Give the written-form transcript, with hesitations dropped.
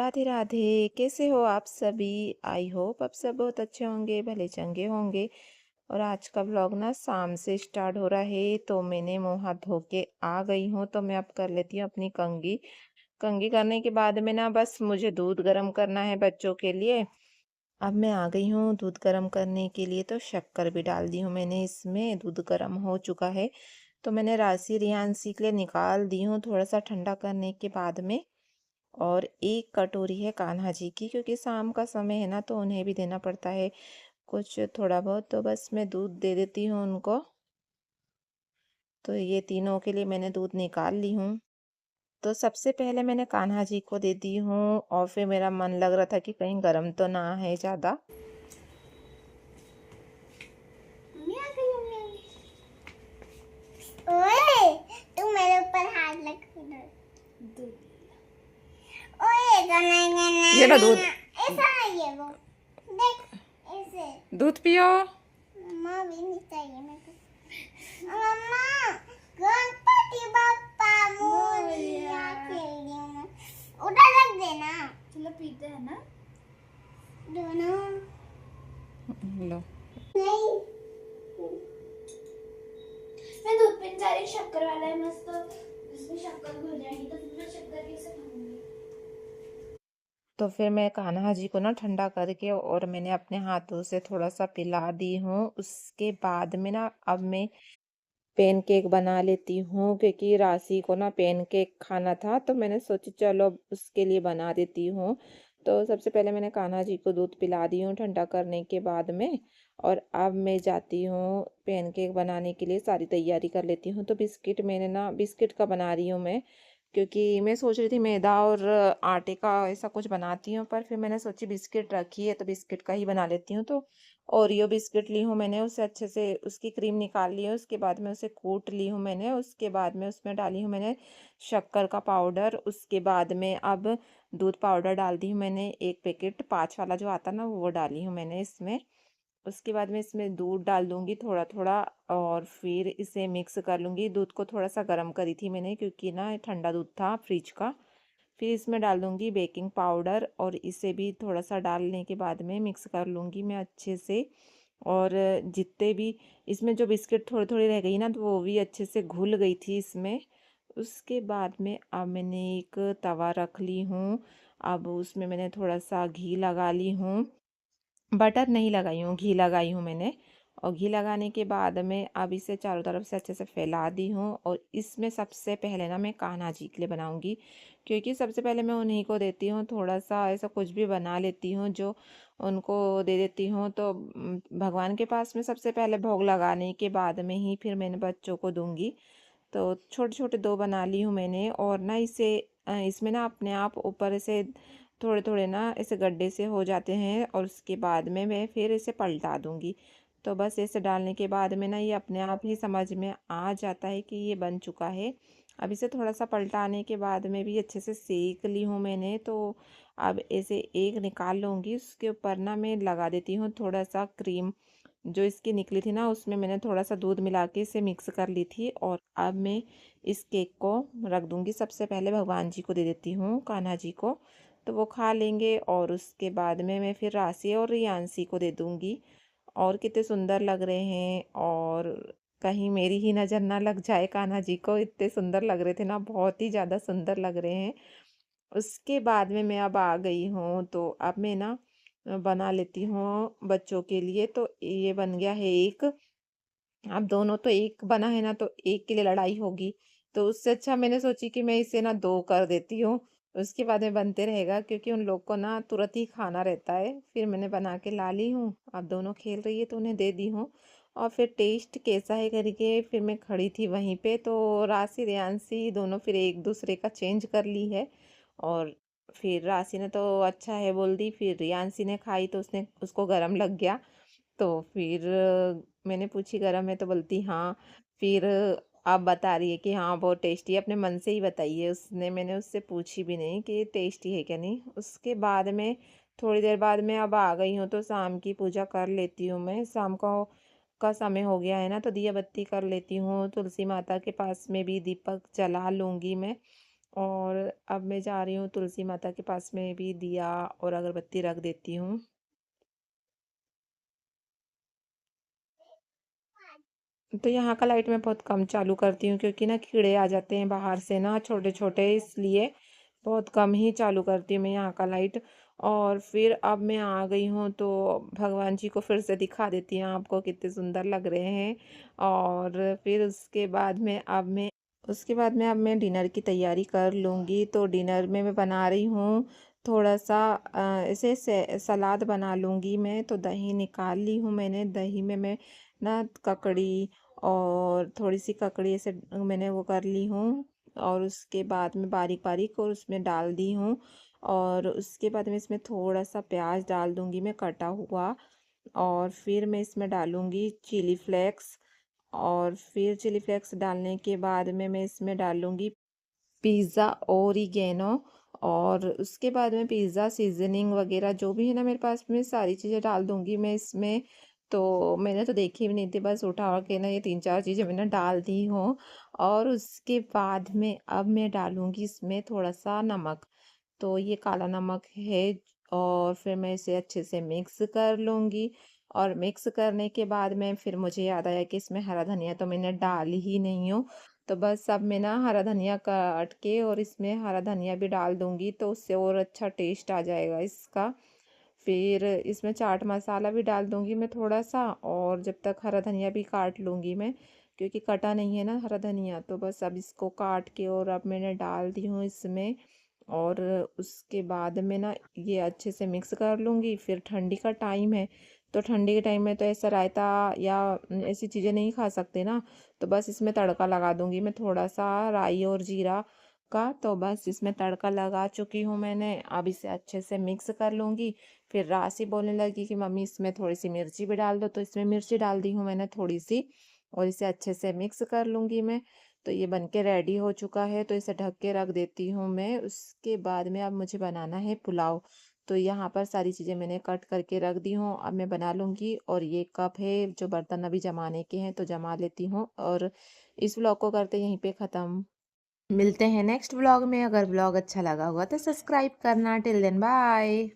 राधे राधे। कैसे हो आप सभी? आई होप आप सब बहुत अच्छे होंगे, भले चंगे होंगे। और आज का व्लॉग ना शाम से स्टार्ट हो रहा है, तो मैंने मुंह हाथ धो के आ गई हूँ। तो मैं अब कर लेती हूँ अपनी कंघी। कंघी करने के बाद में ना बस मुझे दूध गर्म करना है बच्चों के लिए। अब मैं आ गई हूँ दूध गर्म करने के लिए, तो शक्कर भी डाल दी हूँ मैंने इसमें। दूध गर्म हो चुका है, तो मैंने राशि रियांशी के लिए निकाल दी हूँ थोड़ा सा ठंडा करने के बाद में। और एक कटोरी है कान्हा जी की, क्योंकि शाम का समय है ना, तो उन्हें भी देना पड़ता है कुछ थोड़ा बहुत। तो बस मैं दूध दे देती हूँ उनको। तो ये तीनों के लिए मैंने दूध निकाल ली हूँ। तो सबसे पहले मैंने कान्हा जी को दे दी हूँ, और फिर मेरा मन लग रहा था कि कहीं गर्म तो ना है ज़्यादा। ओए, तू मेरे ऊपर हाथ लग दूध। ओए गाना गाना ये लो दूध। ऐसा नहीं है वो। देख ऐसे। दूध पियो। मम्मा भी नहीं चाहिए मेरे को। मम्मा गणपति बप्पा मोरया खेल रही हूँ मैं। उधर रख देना। चलो पीते हैं ना दोनों। लो। नहीं मैं दूध पीने जा रही हूँ, शक्कर वाला है मस्त। इसमें शक्कर घुल जाएगी तो फिर मैं शक्कर कैसे खाऊंगी। तो फिर मैं कान्हा जी को ना ठंडा करके और मैंने अपने हाथों से थोड़ा सा पिला दी हूँ। उसके बाद में ना अब मैं पेनकेक बना लेती हूँ, क्योंकि राशि को ना पेनकेक खाना था, तो मैंने सोची चलो अब उसके लिए बना देती हूँ। तो सबसे पहले मैंने कान्हा जी को दूध पिला दी हूँ ठंडा करने के बाद में। और अब मैं जाती हूँ पेनकेक बनाने के लिए, सारी तैयारी कर लेती हूँ। तो बिस्किट मैंने ना बिस्किट का बना रही हूँ मैं, क्योंकि मैं सोच रही थी मैदा और आटे का ऐसा कुछ बनाती हूँ, पर फिर मैंने सोची बिस्किट रखी है तो बिस्किट का ही बना लेती हूँ। तो ओरियो बिस्किट ली हूँ मैंने, उसे अच्छे से उसकी क्रीम निकाल ली है। उसके बाद में उसे कूट ली हूँ मैंने। उसके बाद में उसमें डाली हूँ मैंने शक्कर का पाउडर। उसके बाद में अब दूध पाउडर डाल दी हूँ मैंने, एक पैकेट 5 वाला जो आता ना, वो डाली हूँ मैंने इसमें। उसके बाद में इसमें दूध डाल दूंगी थोड़ा थोड़ा, और फिर इसे मिक्स कर लूँगी। दूध को थोड़ा सा गर्म करी थी मैंने, क्योंकि ना ठंडा दूध था फ्रिज का। फिर इसमें डाल दूंगी बेकिंग पाउडर, और इसे भी थोड़ा सा डालने के बाद में मिक्स कर लूँगी मैं अच्छे से। और जितने भी इसमें जो बिस्किट थोड़ी थोड़ी रह गई ना, तो वो भी अच्छे से घुल गई थी इसमें। उसके बाद में अब मैंने एक तवा रख ली हूँ। अब उसमें मैंने थोड़ा सा घी लगा ली हूँ। बटर नहीं लगाई हूँ, घी लगाई हूँ मैंने। और घी लगाने के बाद में अब इसे चारों तरफ से अच्छे से फैला दी हूँ। और इसमें सबसे पहले ना मैं कान्हा जी के लिए बनाऊँगी, क्योंकि सबसे पहले मैं उन्हीं को देती हूँ। थोड़ा सा ऐसा कुछ भी बना लेती हूँ जो उनको दे देती हूँ, तो भगवान के पास में सबसे पहले भोग लगाने के बाद में ही फिर मैंने बच्चों को दूंगी। तो छोटे छोटे दो बना ली हूँ मैंने। और ना इसे इसमें ना अपने आप ऊपर से थोड़े थोड़े ना ऐसे गड्ढे से हो जाते हैं, और उसके बाद में मैं फिर इसे पलटा दूंगी। तो बस ऐसे डालने के बाद में ना ये अपने आप ही समझ में आ जाता है कि ये बन चुका है। अब इसे थोड़ा सा पलटाने के बाद में भी अच्छे से सेक ली हूँ मैंने। तो अब ऐसे एक निकाल लूँगी, उसके ऊपर ना मैं लगा देती हूँ थोड़ा सा क्रीम। जो इसकी निकली थी ना, उसमें मैंने थोड़ा सा दूध मिला के इसे मिक्स कर ली थी। और अब मैं इस केक को रख दूंगी। सबसे पहले भगवान जी को दे देती हूँ, कान्हा जी को, तो वो खा लेंगे। और उसके बाद में मैं फिर राशि और रियांशी को दे दूंगी। और कितने सुंदर लग रहे हैं, और कहीं मेरी ही नज़र ना लग जाए कान्हा जी को, इतने सुंदर लग रहे थे ना, बहुत ही ज़्यादा सुंदर लग रहे हैं। उसके बाद में मैं अब आ गई हूँ, तो अब मैं ना बना लेती हूँ बच्चों के लिए। तो ये बन गया है एक। अब दोनों तो एक बना है ना, तो एक के लिए लड़ाई होगी। तो उससे अच्छा मैंने सोची कि मैं इसे ना दो कर देती हूँ। उसके बाद में बनते रहेगा, क्योंकि उन लोग को ना तुरंत ही खाना रहता है। फिर मैंने बना के ला ली हूँ। अब दोनों खेल रही है तो उन्हें दे दी हूँ। और फिर टेस्ट कैसा है करके फिर मैं खड़ी थी वहीं पे, तो राशि रियांशी दोनों फिर एक दूसरे का चेंज कर ली है। और फिर राशि ने तो अच्छा है बोल दी, फिर रियांशी ने खाई तो उसने उसको गरम लग गया। तो फिर मैंने पूछी गरम है, तो बोलती हाँ। फिर आप बता रही है कि हाँ बहुत टेस्टी है, अपने मन से ही बताइए उसने। मैंने उससे पूछी भी नहीं कि टेस्टी है क्या नहीं। उसके बाद में थोड़ी देर बाद में अब आ गई हूँ, तो शाम की पूजा कर लेती हूँ मैं। शाम का समय हो गया है ना, तो दिया बत्ती कर लेती हूँ। तुलसी माता के पास में भी दीपक जला लूँगी मैं। और अब मैं जा रही हूँ तुलसी माता के पास में भी दिया और अगरबत्ती रख देती हूँ। तो यहाँ का लाइट मैं बहुत कम चालू करती हूँ क्योंकि ना कीड़े आ जाते हैं बाहर से ना छोटे छोटे, इसलिए बहुत कम ही चालू करती हूँ मैं यहाँ का लाइट। और फिर अब मैं आ गई हूँ तो भगवान जी को फिर से दिखा देती हूँ आपको कितने सुंदर लग रहे हैं। और फिर उसके बाद में अब मैं डिनर की तैयारी कर लूँगी। तो डिनर में मैं बना रही हूँ थोड़ा सा ऐसे सलाद बना लूँगी मैं। तो दही निकाल ली हूँ मैंने, दही में मैं ना ककड़ी और थोड़ी सी ककड़ी ऐसे मैंने वो कर ली हूँ। और उसके बाद में बारीक बारीक और उसमें डाल दी हूँ। और उसके बाद में इसमें थोड़ा सा प्याज डाल दूँगी मैं कटा हुआ। और फिर मैं इसमें डालूँगी चिली फ्लेक्स। और फिर चिली फ्लेक्स डालने के बाद में मैं इसमें डालूँगी पिज़्ज़ा ओरिगेनो। और उसके बाद में पिज़्ज़ा सीजनिंग वगैरह जो भी है ना मेरे पास में सारी चीज़ें डाल दूँगी मैं इसमें। तो मैंने तो देखी भी नहीं थी, बस उठा के ना ये 3-4 चीज़ें मैंने डाल दी हूँ। और उसके बाद में अब मैं डालूँगी इसमें थोड़ा-सा नमक। तो ये काला नमक है। और फिर मैं इसे अच्छे से मिक्स कर लूँगी। और मिक्स करने के बाद में फिर मुझे याद आया कि इसमें हरा धनिया तो मैंने डाल ही नहीं हूँ। तो बस अब मैं ना हरा धनिया काट के और इसमें हरा धनिया भी डाल दूँगी तो उससे और अच्छा टेस्ट आ जाएगा इसका। फिर इसमें चाट मसाला भी डाल दूँगी मैं थोड़ा-सा, और जब तक हरा धनिया भी काट लूँगी मैं, क्योंकि कटा नहीं है ना हरा धनिया। तो बस अब इसको काट के और अब मैंने डाल दी हूँ इसमें। और उसके बाद में ना ये अच्छे से मिक्स कर लूँगी। फिर ठंडी का टाइम है, तो ठंडी के टाइम में तो ऐसा रायता या ऐसी चीज़ें नहीं खा सकते ना। तो बस इसमें तड़का लगा दूँगी मैं थोड़ा-सा राई और जीरा का। तो बस इसमें तड़का लगा चुकी हूँ मैंने, अब इसे अच्छे से मिक्स कर लूँगी। फिर राशि बोलने लगी कि मम्मी इसमें थोड़ी-सी मिर्ची भी डाल दो, तो इसमें मिर्ची डाल दी हूँ मैंने थोड़ी-सी। और इसे अच्छे से मिक्स कर लूँगी मैं। तो ये बन के रेडी हो चुका है, तो इसे ढक के रख देती हूँ मैं। उसके बाद में अब मुझे बनाना है पुलाव। तो यहाँ पर सारी चीज़ें मैंने कट करके रख दी हूँ, अब मैं बना लूँगी। और ये कप है जो बर्तन अभी जमाने के हैं तो जमा लेती हूँ। और इस व्लॉग को करते यहीं पे ख़त्म। मिलते हैं नेक्स्ट व्लॉग में। अगर व्लॉग अच्छा लगा हुआ तो सब्सक्राइब करना। Till then bye.